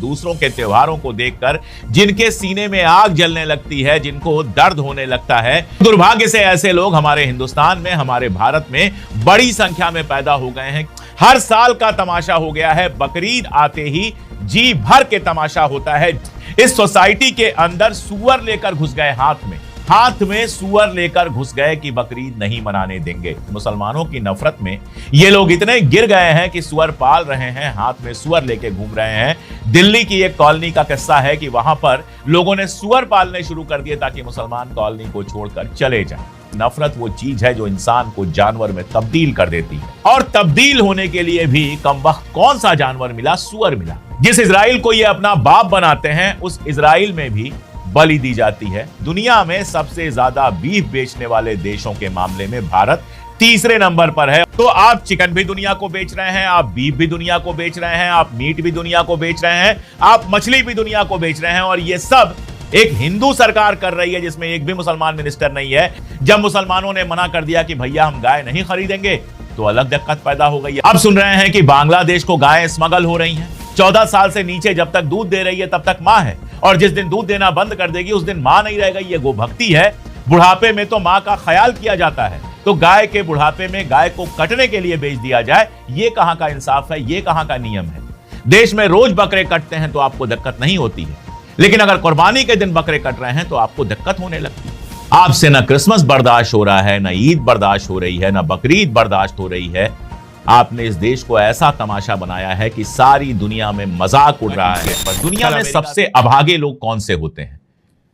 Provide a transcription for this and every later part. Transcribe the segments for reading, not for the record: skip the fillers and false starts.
दूसरों के त्योहारों को देखकर जिनके सीने में आग जलने लगती है, जिनको दर्द होने लगता है। दुर्भाग्य से ऐसे लोग हमारे हिंदुस्तान में, हमारे भारत में बड़ी संख्या में पैदा हो गए हैं। हर साल का तमाशा हो गया है, बकरीद आते ही जी भर के तमाशा होता है। इस सोसाइटी के अंदर सुअर लेकर घुस गए, हाथ में सुअर लेकर घुस गए कि बकरीद नहीं मनाने देंगे। मुसलमानों की नफरत में ये लोग इतने गिर गए हैं कि सुअर पाल रहे हैं, हाथ में सुअर लेके घूम रहे हैं। दिल्ली की एक कॉलोनी का किस्सा है कि वहां पर लोगों ने सुअर पालने शुरू कर दिए ताकि मुसलमान कॉलोनी को छोड़कर चले जाएं। नफरत वो चीज है जो इंसान को जानवर में तब्दील कर देती है, और तब्दील होने के लिए भी कमबख्त कौन सा जानवर मिला? सुअर मिला। जिस इजराइल को ये अपना बाप बनाते हैं, उस इजराइल में भी बलि दी जाती है। दुनिया में सबसे ज्यादा बीफ बेचने वाले देशों के मामले में भारत तीसरे नंबर पर है। तो आप चिकन भी दुनिया को बेच रहे हैं, आप बीफ भी दुनिया को बेच रहे हैं, आप मीट भी दुनिया को बेच रहे हैं, आप मछली भी दुनिया को बेच रहे हैं, और ये सब एक हिंदू सरकार कर रही है जिसमें एक भी मुसलमान मिनिस्टर नहीं है। जब मुसलमानों ने मना कर दिया कि भैया हम गाय नहीं खरीदेंगे, तो अलग दिक्कत पैदा हो गई है। अब सुन रहे हैं कि बांग्लादेश को गायें स्मगल हो रही हैं। 14 साल से नीचे जब तक दूध दे रही है तब तक मां है, और जिस दिन दूध देना बंद कर देगी उस दिन मां नहीं रह गई। ये गोभक्ति है। बुढ़ापे में तो मां का ख्याल किया जाता है, तो गाय के बुढ़ापे में गाय को कटने के लिए बेच दिया जाए, ये कहां का इंसाफ है? ये कहां का नियम है? देश में रोज बकरे कटते हैं तो आपको दिक्कत नहीं होती है, लेकिन अगर कुर्बानी के दिन बकरे कट रहे हैं तो आपको दिक्कत होने लगती है। आपसे ना क्रिसमस बर्दाश्त हो रहा है, ना ईद बर्दाश्त हो रही है, ना बकरीद बर्दाश्त हो रही है। आपने इस देश को ऐसा तमाशा बनाया है कि सारी दुनिया में मजाक उड़ रहा है। पर दुनिया में सबसे अभागे लोग कौन से होते हैं?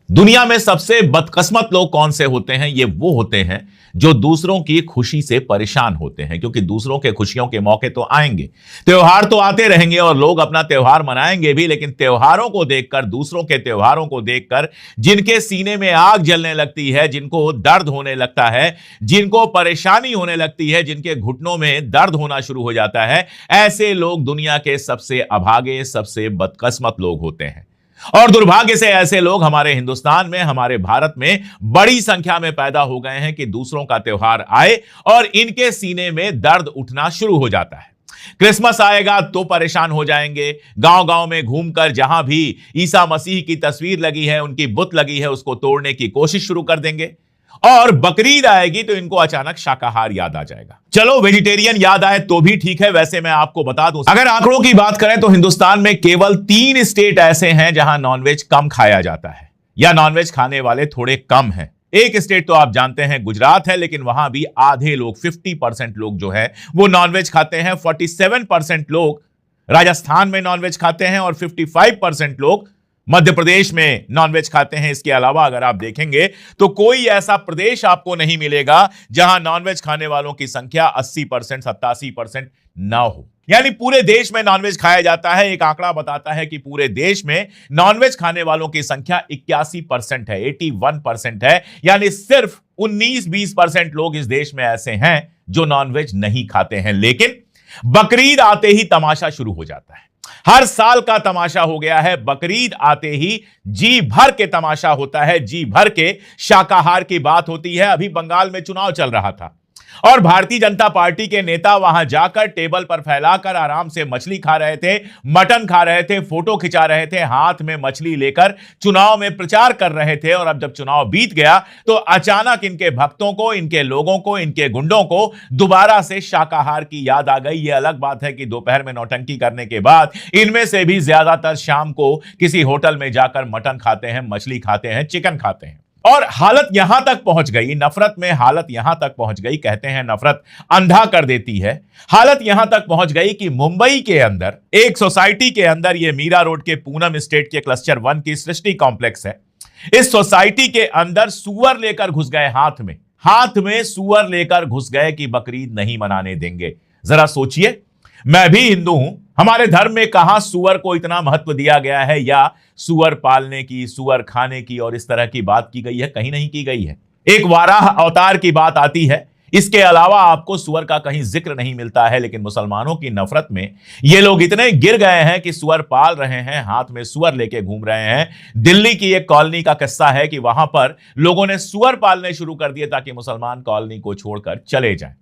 दुनिया में सबसे बदकिस्मत लोग कौन से होते हैं? ये वो होते हैं जो दूसरों की खुशी से परेशान होते हैं, क्योंकि दूसरों के खुशियों के मौके तो आएंगे, त्योहार तो आते रहेंगे और लोग अपना त्योहार मनाएंगे भी, लेकिन त्योहारों को देखकर, दूसरों के त्योहारों को देखकर जिनके सीने में आग जलने लगती है, जिनको दर्द होने लगता है, जिनको परेशानी होने लगती है, जिनके घुटनों में दर्द होना शुरू हो जाता है, ऐसे लोग दुनिया के सबसे अभागे, सबसे बदकिस्मत लोग होते हैं। और दुर्भाग्य से ऐसे लोग हमारे हिंदुस्तान में, हमारे भारत में बड़ी संख्या में पैदा हो गए हैं कि दूसरों का त्योहार आए और इनके सीने में दर्द उठना शुरू हो जाता है। क्रिसमस आएगा तो परेशान हो जाएंगे, गांव-गांव में घूमकर जहां भी ईसा मसीह की तस्वीर लगी है, उनकी बुत लगी है, उसको तोड़ने की कोशिश शुरू कर देंगे। और बकरीद आएगी तो इनको अचानक शाकाहार याद आ जाएगा। चलो वेजिटेरियन याद आए तो भी ठीक है। वैसे मैं आपको बता दूं, अगर आंकड़ों की बात करें तो हिंदुस्तान में केवल 3 स्टेट ऐसे हैं जहां नॉनवेज कम खाया जाता है, या नॉनवेज खाने वाले थोड़े कम हैं। एक स्टेट तो आप जानते हैं गुजरात है, लेकिन वहां भी आधे लोग, 50% लोग जो है वो नॉनवेज खाते हैं। 47% लोग राजस्थान में नॉनवेज खाते हैं और 55% लोग मध्य प्रदेश में नॉनवेज खाते हैं। इसके अलावा अगर आप देखेंगे तो कोई ऐसा प्रदेश आपको नहीं मिलेगा जहां नॉनवेज खाने वालों की संख्या 80%, 87% ना हो। यानी पूरे देश में नॉनवेज खाया जाता है। एक आंकड़ा बताता है कि पूरे देश में नॉनवेज खाने वालों की संख्या 81% है, 81% है। यानी सिर्फ 19-20% लोग इस देश में ऐसे हैं जो नॉनवेज नहीं खाते हैं। लेकिन बकरीद आते ही तमाशा शुरू हो जाता है। हर साल का तमाशा हो गया है, बकरीद आते ही जी भर के तमाशा होता है, जी भर के शाकाहार की बात होती है। अभी बंगाल में चुनाव चल रहा था और भारतीय जनता पार्टी के नेता वहां जाकर टेबल पर फैलाकर आराम से मछली खा रहे थे, मटन खा रहे थे, फोटो खिंचा रहे थे, हाथ में मछली लेकर चुनाव में प्रचार कर रहे थे। और अब जब चुनाव बीत गया तो अचानक इनके भक्तों को, इनके लोगों को, इनके गुंडों को दोबारा से शाकाहार की याद आ गई। यह अलग बात है कि दोपहर में नौटंकी करने के बाद इनमें से भी ज्यादातर शाम को किसी होटल में जाकर मटन खाते हैं, मछली खाते हैं, चिकन खाते हैं। और हालत यहां तक पहुंच गई, नफरत में हालत यहां तक पहुंच गई, कहते हैं नफरत अंधा कर देती है। हालत यहां तक पहुंच गई कि मुंबई के अंदर एक सोसाइटी के अंदर, ये मीरा रोड के पूनम स्टेट के क्लस्टर 1 की सृष्टि कॉम्प्लेक्स है। इस सोसाइटी के अंदर सुअर लेकर घुस गए, हाथ में सुअर लेकर घुस गए कि बकरीद नहीं मनाने देंगे। जरा सोचिए, मैं भी हिंदू हूं, हमारे धर्म में कहां सुअर को इतना महत्व दिया गया है या सुअर पालने की, सुअर खाने की और इस तरह की बात की गई है? कहीं नहीं की गई है। एक वाराह अवतार की बात आती है, इसके अलावा आपको सुअर का कहीं जिक्र नहीं मिलता है। लेकिन मुसलमानों की नफरत में ये लोग इतने गिर गए हैं कि सुअर पाल रहे हैं, हाथ में सुअर लेके घूम रहे हैं। दिल्ली की एक कॉलोनी का किस्सा है कि वहां पर लोगों ने सुअर पालने शुरू कर दिए ताकि मुसलमान कॉलोनी को छोड़कर चले जाएं।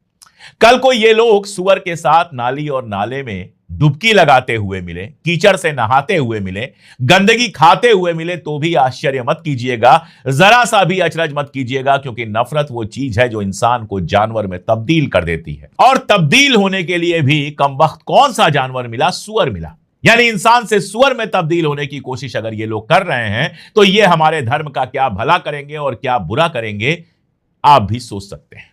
कल को ये लोग सुअर के साथ नाली और नाले में डुबकी लगाते हुए मिले, कीचड़ से नहाते हुए मिले, गंदगी खाते हुए मिले, तो भी आश्चर्य मत कीजिएगा, जरा सा भी अचरज मत कीजिएगा, क्योंकि नफरत वो चीज है जो इंसान को जानवर में तब्दील कर देती है। और तब्दील होने के लिए भी कमबख्त कौन सा जानवर मिला? सुअर मिला। यानी इंसान से सुअर में तब्दील होने की कोशिश अगर ये लोग कर रहे हैं, तो ये हमारे धर्म का क्या भला करेंगे और क्या बुरा करेंगे, आप भी सोच सकते हैं।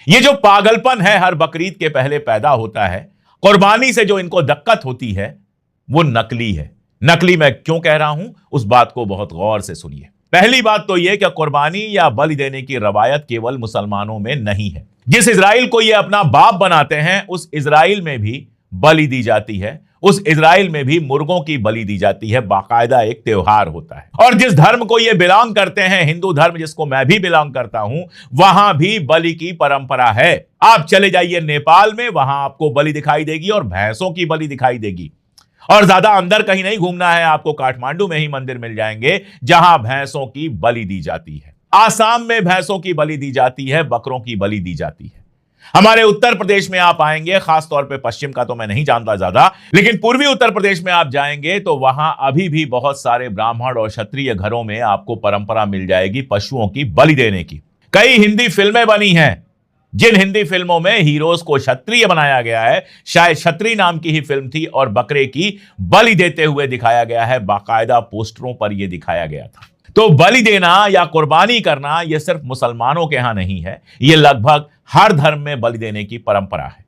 ये जो पागलपन है हर बकरीद के पहले पैदा होता है, कुर्बानी से जो इनको दिक्कत होती है, वो नकली है। नकली मैं क्यों कह रहा हूं, उस बात को बहुत गौर से सुनिए। पहली बात तो यह कि कुर्बानी या बलि देने की रवायत केवल मुसलमानों में नहीं है। जिस इजराइल को ये अपना बाप बनाते हैं, उस इजराइल में भी बलि दी जाती है, उस इजराइल में भी मुर्गों की बलि दी जाती है, बाकायदा एक त्योहार होता है। और जिस धर्म को ये बिलोंग करते हैं, हिंदू धर्म जिसको मैं भी बिलोंग करता हूं, वहां भी बलि की परंपरा है। आप चले जाइए नेपाल में, वहां आपको बलि दिखाई देगी और भैंसों की बलि दिखाई देगी। और ज्यादा अंदर कहीं नहीं घूमना है, आपको काठमांडू में ही मंदिर मिल जाएंगे जहां भैंसों की बलि दी जाती है। आसाम में भैंसों की बलि दी जाती है, बकरों की बलि दी जाती है। हमारे उत्तर प्रदेश में आप आएंगे, खासतौर पे पश्चिम का तो मैं नहीं जानता ज्यादा, लेकिन पूर्वी उत्तर प्रदेश में आप जाएंगे तो वहां अभी भी बहुत सारे ब्राह्मण और क्षत्रिय घरों में आपको परंपरा मिल जाएगी पशुओं की बलि देने की। कई हिंदी फिल्में बनी हैं, जिन हिंदी फिल्मों में हीरोज को क्षत्रिय बनाया गया है, शायद क्षत्रिय नाम की ही फिल्म थी, और बकरे की बलि देते हुए दिखाया गया है, बाकायदा पोस्टरों पर यह दिखाया गया था। तो बलि देना या कुर्बानी करना यह सिर्फ मुसलमानों के यहां नहीं है, यह लगभग हर धर्म में बलि देने की परंपरा है।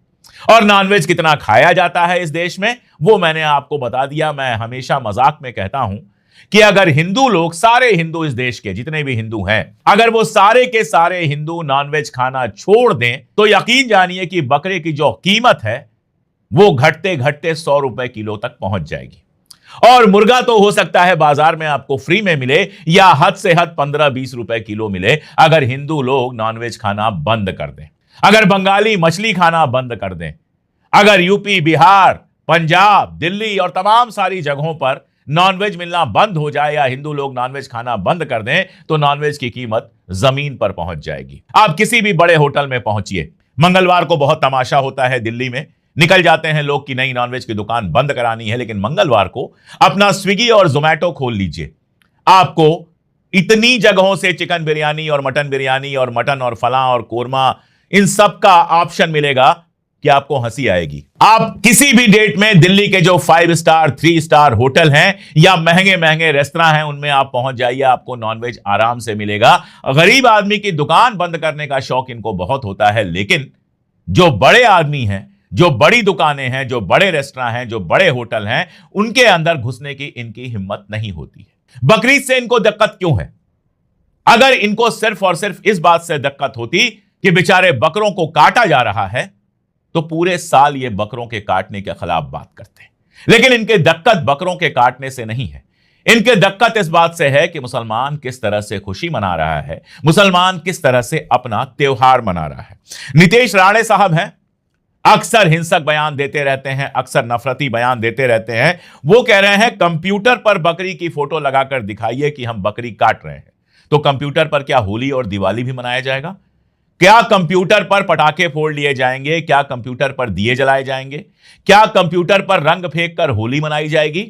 और नॉनवेज कितना खाया जाता है इस देश में, वो मैंने आपको बता दिया। मैं हमेशा मजाक में कहता हूं कि अगर हिंदू लोग, सारे हिंदू इस देश के जितने भी हिंदू हैं, अगर वो सारे के सारे हिंदू नॉनवेज खाना छोड़ दें, तो यकीन जानिए कि बकरे की जो कीमत है वो घटते घटते 100 रुपए किलो तक पहुंच जाएगी। और मुर्गा तो हो सकता है बाजार में आपको फ्री में मिले, या हद से हद 15-20 रुपए किलो मिले, अगर हिंदू लोग नॉनवेज खाना बंद कर दें, अगर बंगाली मछली खाना बंद कर दें, अगर यूपी, बिहार, पंजाब, दिल्ली और तमाम सारी जगहों पर नॉनवेज मिलना बंद हो जाए, या हिंदू लोग नॉनवेज खाना बंद कर दें, तो नॉनवेज की कीमत जमीन पर पहुंच जाएगी। आप किसी भी बड़े होटल में पहुंचिए, मंगलवार को बहुत तमाशा होता है दिल्ली में, निकल जाते हैं लोग कि नहीं नॉनवेज की दुकान बंद करानी है, लेकिन मंगलवार को अपना स्विगी और जोमैटो खोल लीजिए, आपको इतनी जगहों से चिकन बिरयानी और मटन बिरयानी और मटन और फलां और कोरमा, इन सब का ऑप्शन मिलेगा कि आपको हंसी आएगी। आप किसी भी डेट में दिल्ली के जो 5 स्टार 3 स्टार होटल हैं या महंगे महंगे रेस्तरां हैं, उनमें आप पहुंच जाइए, आपको नॉनवेज आराम से मिलेगा। गरीब आदमी की दुकान बंद करने का शौक इनको बहुत होता है, लेकिन जो बड़े आदमी हैं, जो बड़ी दुकानें हैं, जो बड़े रेस्टोरेंट हैं, जो बड़े होटल हैं, उनके अंदर घुसने की इनकी हिम्मत नहीं होती है। बकरीद से इनको दिक्कत क्यों है? अगर इनको सिर्फ और सिर्फ इस बात से दिक्कत होती कि बेचारे बकरों को काटा जा रहा है, तो पूरे साल ये बकरों के काटने के खिलाफ बात करते हैं। लेकिन इनके दिक्कत बकरों के काटने से नहीं है, इनके दिक्कत इस बात से है कि मुसलमान किस तरह से खुशी मना रहा है, मुसलमान किस तरह से अपना त्योहार मना रहा है। नीतीश राणे साहब हैं, अक्सर हिंसक बयान देते रहते हैं, अक्सर नफरती बयान देते रहते हैं। वो कह रहे हैं कंप्यूटर पर बकरी की फोटो लगाकर दिखाइए कि हम बकरी काट रहे हैं। तो कंप्यूटर पर क्या होली और दिवाली भी मनाया जाएगा? क्या कंप्यूटर पर पटाखे फोड़ लिए जाएंगे? क्या कंप्यूटर पर दिए जलाए जाएंगे? क्या कंप्यूटर पर रंग फेंक कर होली मनाई जाएगी?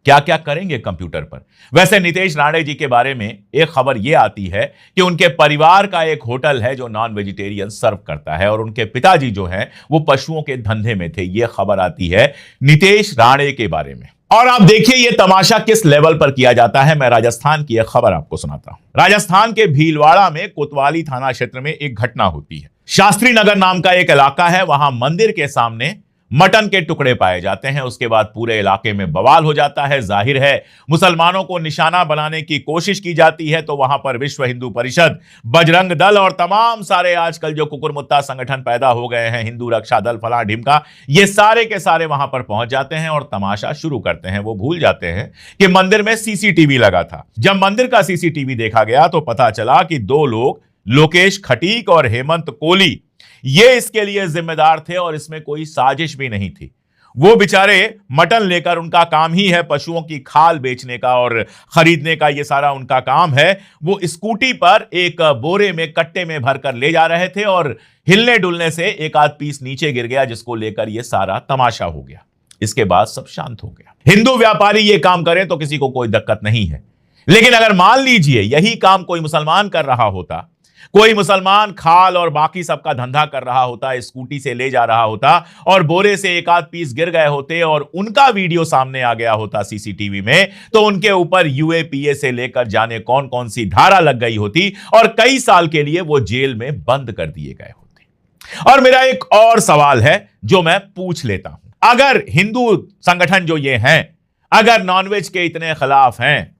क्या क्या करेंगे कंप्यूटर पर? वैसे नीतीश राणे जी के बारे में एक खबर यह आती है कि उनके परिवार का एक होटल है जो नॉन वेजिटेरियन सर्व करता है, और उनके पिताजी जो हैं वो पशुओं के धंधे में थे। यह खबर आती है नीतीश राणे के बारे में। और आप देखिए यह तमाशा किस लेवल पर किया जाता है। मैं राजस्थान की एक खबर आपको सुनाता हूं। राजस्थान के भीलवाड़ा में कोतवाली थाना क्षेत्र में एक घटना होती है। शास्त्री नगर नाम का एक इलाका है, वहां मंदिर के सामने मटन के टुकड़े पाए जाते हैं। उसके बाद पूरे इलाके में बवाल हो जाता है। जाहिर है मुसलमानों को निशाना बनाने की कोशिश की जाती है, तो वहां पर विश्व हिंदू परिषद, बजरंग दल और तमाम सारे आजकल जो कुकुरमुत्ता संगठन पैदा हो गए हैं, हिंदू रक्षा दल, फला ढिमका, ये सारे के सारे वहां पर पहुंच जाते हैं और तमाशा शुरू करते हैं। वो भूल जाते हैं कि मंदिर में सीसीटीवी लगा था। जब मंदिर का सीसीटीवी देखा गया तो पता चला कि 2 लोग, लोकेश खटीक और हेमंत कोली, ये इसके लिए जिम्मेदार थे और इसमें कोई साजिश भी नहीं थी। वो बेचारे मटन लेकर, उनका काम ही है पशुओं की खाल बेचने का और खरीदने का, ये सारा उनका काम है। वो स्कूटी पर एक बोरे में, कट्टे में भरकर ले जा रहे थे और हिलने डुलने से एक आध पीस नीचे गिर गया, जिसको लेकर ये सारा तमाशा हो गया। इसके बाद सब शांत हो गया। हिंदू व्यापारी ये काम करें तो किसी को कोई दिक्कत नहीं है, लेकिन अगर मान लीजिए यही काम कोई मुसलमान कर रहा होता, कोई मुसलमान खाल और बाकी सबका धंधा कर रहा होता, स्कूटी से ले जा रहा होता और बोरे से एक आध पीस गिर गए होते और उनका वीडियो सामने आ गया होता सीसीटीवी में, तो उनके ऊपर यूएपीए से लेकर जाने कौन कौन सी धारा लग गई होती और कई साल के लिए वो जेल में बंद कर दिए गए होते। और मेरा एक और सवाल है जो मैं पूछ लेता हूं, अगर हिंदू संगठन जो ये हैं, अगर नॉनवेज के इतने खिलाफ हैं,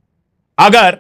अगर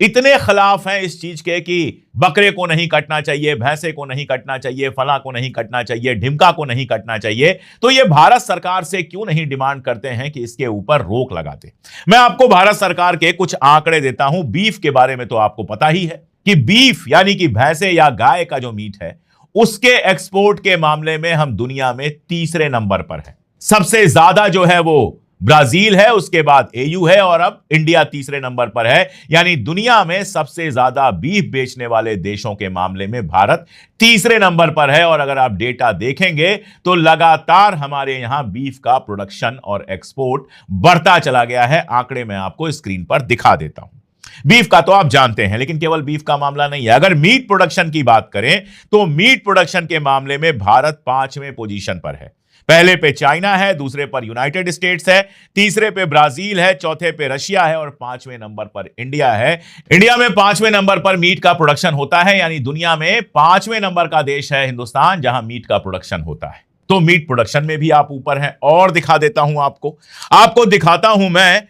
इतने खिलाफ हैं इस चीज के कि बकरे को नहीं कटना चाहिए, भैंसे को नहीं कटना चाहिए, फला को नहीं कटना चाहिए, ढिमका को नहीं कटना चाहिए, तो ये भारत सरकार से क्यों नहीं डिमांड करते हैं कि इसके ऊपर रोक लगा दे। मैं आपको भारत सरकार के कुछ आंकड़े देता हूं। बीफ के बारे में तो आपको पता ही है कि बीफ यानी कि भैंसे या गाय का जो मीट है, उसके एक्सपोर्ट के मामले में हम दुनिया में तीसरे नंबर पर है। सबसे ज्यादा जो है वो ब्राजील है, उसके बाद एयू है और अब इंडिया तीसरे नंबर पर है। यानी दुनिया में सबसे ज्यादा बीफ बेचने वाले देशों के मामले में भारत तीसरे नंबर पर है। और अगर आप डेटा देखेंगे तो लगातार हमारे यहां बीफ का प्रोडक्शन और एक्सपोर्ट बढ़ता चला गया है। आंकड़े मैं आपको स्क्रीन पर दिखा देता हूं। बीफ का तो आप जानते हैं, लेकिन केवल बीफ का मामला नहीं है। अगर मीट प्रोडक्शन की बात करें तो मीट प्रोडक्शन के मामले में भारत 5वें पोजीशन पर है। पहले पे चाइना है, दूसरे पर यूनाइटेड स्टेट्स है, तीसरे पे ब्राजील है, चौथे पे रशिया है और 5वें नंबर पर इंडिया है। इंडिया में 5वें नंबर पर मीट का प्रोडक्शन होता है, यानी दुनिया में 5वें नंबर का देश है हिंदुस्तान, जहां मीट का प्रोडक्शन होता है। तो मीट प्रोडक्शन में भी आप ऊपर हैं। और दिखा देता हूं आपको दिखाता हूं मैं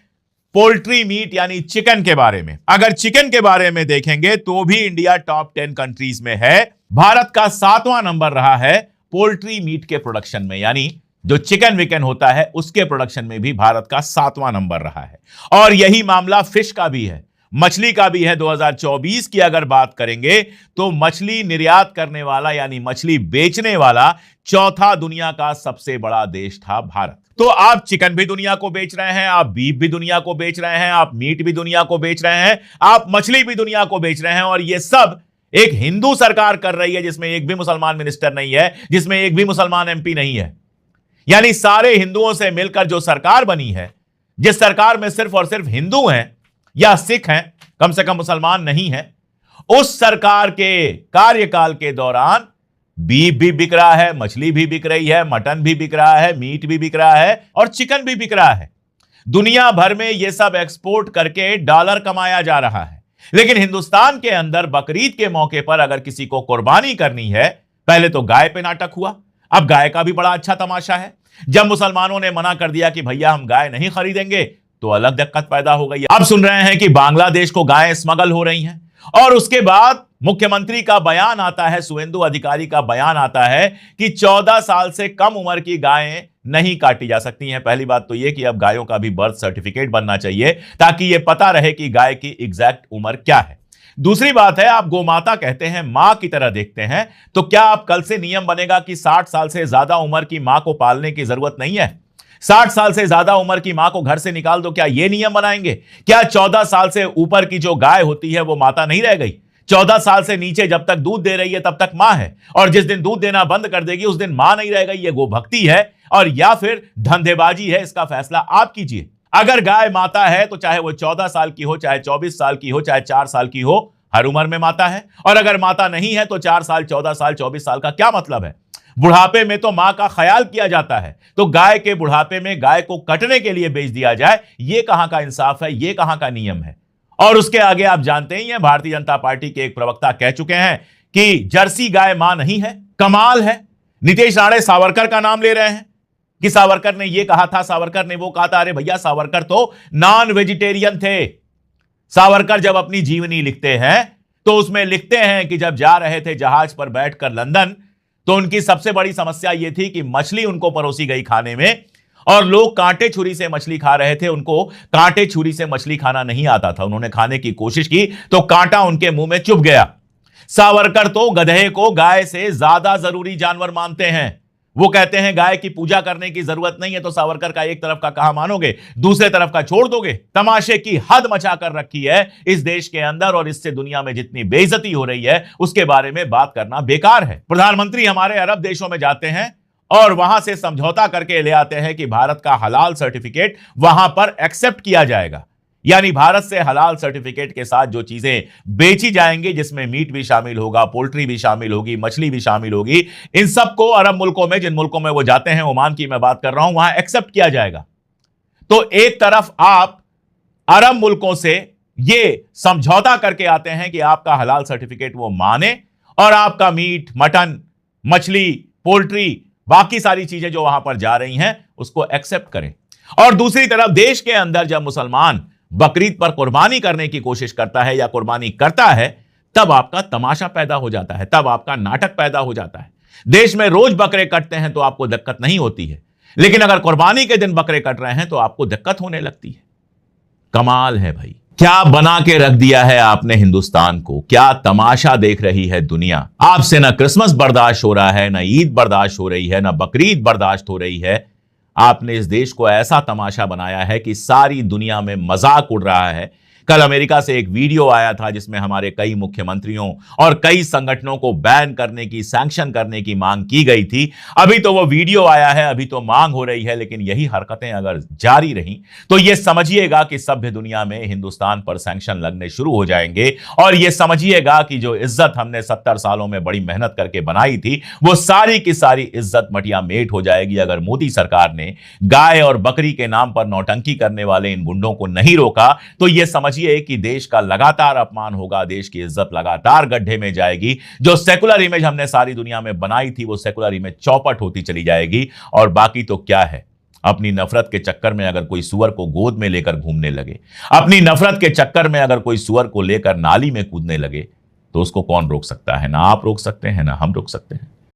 पोल्ट्री मीट यानी चिकन के बारे में। अगर चिकन के बारे में देखेंगे तो भी इंडिया टॉप 10 कंट्रीज में है। भारत का 7वां नंबर रहा है पोल्ट्री मीट के प्रोडक्शन में, यानी जो चिकन विकन होता है उसके प्रोडक्शन में भी भारत का 7वां नंबर रहा है। और यही मामला फिश का भी है, मछली का भी है। 2024 की अगर बात करेंगे तो मछली निर्यात करने वाला यानी मछली बेचने वाला चौथा दुनिया का सबसे बड़ा देश था भारत। तो आप चिकन भी दुनिया को बेच रहे हैं, आप बीफ भी दुनिया को बेच रहे हैं, आप मीट भी दुनिया को बेच रहे हैं, आप मछली भी दुनिया को बेच रहे हैं। और ये सब एक हिंदू सरकार कर रही है जिसमें एक भी मुसलमान मिनिस्टर नहीं है, जिसमें एक भी मुसलमान एमपी नहीं है। यानी सारे हिंदुओं से मिलकर जो सरकार बनी है, जिस सरकार में सिर्फ और सिर्फ हिंदू हैं या सिख हैं, कम से कम मुसलमान नहीं है, उस सरकार के कार्यकाल के दौरान बीफ भी बिक रहा है, मछली भी बिक रही है, मटन भी बिक रहा है, मीट भी बिक रहा है और चिकन भी बिक रहा है। दुनिया भर में यह सब एक्सपोर्ट करके डॉलर कमाया जा रहा है। लेकिन हिंदुस्तान के अंदर बकरीद के मौके पर अगर किसी को कुर्बानी करनी है, पहले तो गाय पे नाटक हुआ, अब गाय का भी बड़ा अच्छा तमाशा है। जब मुसलमानों ने मना कर दिया कि भैया हम गाय नहीं खरीदेंगे, तो अलग दिक्कत पैदा हो गई। अब सुन रहे हैं कि बांग्लादेश को गायें स्मगल हो रही हैं। और उसके बाद मुख्यमंत्री का बयान आता है, शुवेंदु अधिकारी का बयान आता है कि 14 साल से कम उम्र की गायें नहीं काटी जा सकती हैं। पहली बात तो यह कि अब गायों का भी बर्थ सर्टिफिकेट बनना चाहिए ताकि यह पता रहे कि गाय की एग्जैक्ट उम्र क्या है। दूसरी बात है, आप गोमाता कहते हैं, मां की तरह देखते हैं, तो क्या आप कल से नियम बनेगा कि 60 साल से ज्यादा उम्र की मां को पालने की जरूरत नहीं है? 60 साल से ज्यादा उम्र की मां को घर से निकाल दो, क्या यह नियम बनाएंगे? क्या 14 साल से ऊपर की जो गाय होती है वो माता नहीं रह गई? 14 साल से नीचे जब तक दूध दे रही है तब तक मां है, और जिस दिन दूध देना बंद कर देगी उस दिन मां नहीं रह गई। ये गोभक्ति है और या फिर धंधेबाजी है, इसका फैसला आप कीजिए। अगर गाय माता है तो चाहे वो 14 साल की हो, चाहे 24 साल की हो, चाहे 4 साल की हो, हर उम्र में माता है। और अगर माता नहीं है तो 4 साल, 14 साल, 24 साल का क्या मतलब है? बुढ़ापे में तो मां का ख्याल किया जाता है, तो गाय के बुढ़ापे में गाय को कटने के लिए बेच दिया जाए, यह कहां का इंसाफ है, यह कहां का नियम है? और उसके आगे आप जानते ही हैं, भारतीय जनता पार्टी के एक प्रवक्ता कह चुके हैं कि जर्सी गाय मां नहीं है। कमाल है, नीतीश राणे सावरकर का नाम ले रहे हैं कि सावरकर ने यह कहा था, सावरकर ने वो कहा था। अरे भैया, सावरकर तो नॉन वेजिटेरियन थे। सावरकर जब अपनी जीवनी लिखते हैं तो उसमें लिखते हैं कि जब जा रहे थे जहाज पर बैठकर लंदन, तो उनकी सबसे बड़ी समस्या यह थी कि मछली उनको परोसी गई खाने में और लोग कांटे छुरी से मछली खा रहे थे। उनको कांटे छुरी से मछली खाना नहीं आता था। उन्होंने खाने की कोशिश की तो कांटा उनके मुंह में चुभ गया। सावरकर तो गधे को गाय से ज्यादा जरूरी जानवर मानते हैं। वो कहते हैं गाय की पूजा करने की जरूरत नहीं है। तो सावरकर का एक तरफ का कहा मानोगे, दूसरे तरफ का छोड़ दोगे? तमाशे की हद मचा कर रखी है इस देश के अंदर, और इससे दुनिया में जितनी बेइज्जती हो रही है उसके बारे में बात करना बेकार है। प्रधानमंत्री हमारे अरब देशों में जाते हैं और वहां से समझौता करके ले आते हैं कि भारत का हलाल सर्टिफिकेट वहां पर एक्सेप्ट किया जाएगा। यानी भारत से हलाल सर्टिफिकेट के साथ जो चीजें बेची जाएंगी, जिसमें मीट भी शामिल होगा, पोल्ट्री भी शामिल होगी, मछली भी शामिल होगी, इन सबको अरब मुल्कों में, जिन मुल्कों में वो जाते हैं, ओमान की मैं बात कर रहा हूं, वहां एक्सेप्ट किया जाएगा। तो एक तरफ आप अरब मुल्कों से ये समझौता करके आते हैं कि आपका हलाल सर्टिफिकेट वो माने और आपका मीट, मटन, मछली, पोल्ट्री, बाकी सारी चीजें जो वहां पर जा रही हैं उसको एक्सेप्ट करें। और दूसरी तरफ देश के अंदर जब मुसलमान बकरीद पर कुर्बानी करने की कोशिश करता है या कुर्बानी करता है, तब आपका तमाशा पैदा हो जाता है, तब आपका नाटक पैदा हो जाता है। देश में रोज बकरे कटते हैं तो आपको दिक्कत नहीं होती है, लेकिन अगर कुर्बानी के दिन बकरे कट रहे हैं तो आपको दिक्कत होने लगती है। कमाल है भाई, क्या बना के रख दिया है आपने हिंदुस्तान को, क्या तमाशा देख रही है दुनिया। आपसे ना क्रिसमस बर्दाश्त हो रहा है, ना ईद बर्दाश्त हो रही है, ना बकरीद बर्दाश्त हो रही है। आपने इस देश को ऐसा तमाशा बनाया है कि सारी दुनिया में मजाक उड़ रहा है। कल अमेरिका से एक वीडियो आया था जिसमें हमारे कई मुख्यमंत्रियों और कई संगठनों को बैन करने की, सैंक्शन करने की मांग की गई थी। अभी तो वो वीडियो आया है, अभी तो मांग हो रही है, लेकिन यही हरकतें अगर जारी रहीं तो ये समझिएगा कि सभ्य दुनिया में हिंदुस्तान पर सैंक्शन लगने शुरू हो जाएंगे। और ये समझिएगा कि जो इज्जत हमने 70 सालों में बड़ी मेहनत करके बनाई थी, वो सारी की सारी इज्जत मटिया मेट हो जाएगी अगर मोदी सरकार ने गाय और बकरी के नाम पर नौटंकी करने वाले इन गुंडों को नहीं रोका। तो ये समझिए कि देश का लगातार अपमान होगा, देश की इज्जत लगातार गड्ढे में जाएगी। जो सेकुलर इमेज हमने सारी दुनिया में बनाई थी वो सेकुलर इमेज चौपट होती चली जाएगी। और बाकी तो क्या है, अपनी नफरत के चक्कर में अगर कोई सुअर को गोद में लेकर घूमने लगे, अपनी नफरत के चक्कर में अगर कोई सुअर को लेकर नाली में कूदने लगे, तो उसको कौन रोक सकता है। ना आप रोक सकते हैं, ना हम रोक सकते हैं।